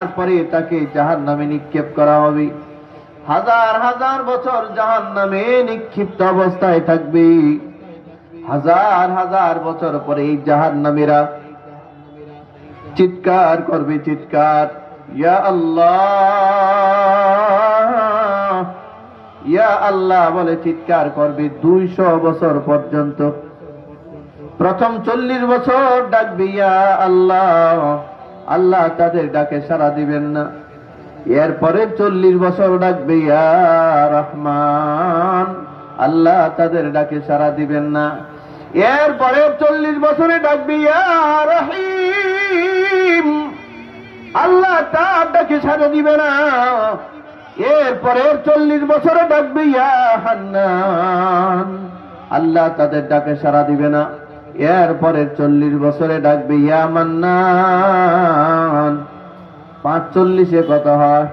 তারপরে তাকে জাহান্নামে নিক্ষেপ করা হবে। হাজার হাজার বছর জাহান্নামে নিক্ষিপ্ত অবস্থায় থাকবে। হাজার হাজার বছর পরে এই জাহান্নামীরা চিৎকার করবে, চিৎকার, ইয়া আল্লাহ, ইয়া আল্লাহ বলে চিৎকার করবে 200 বছর পর্যন্ত। প্রথম 40 বছর ডাকবে ইয়া আল্লাহ, আল্লাহ তাদের ডাকে সাড়া দিবেন না। এরপরে 40 বছর ডাকবে ইয়া রহমান, আল্লাহ তাদের ডাকে সাড়া দিবেন না। এরপরে 40 বছরে ডাকবে ইয়া রহিম, আল্লাহ তার ডাকে সাড়া দিবে না। এরপরে 40 বছরে ডাকবে ইয়া হান্নান, আল্লাহ তাদের ডাকে সাড়া দিবে না। এরপরে 40 বছরে ডাকবে ইয়া মান্নান। 45-এ কত হয়?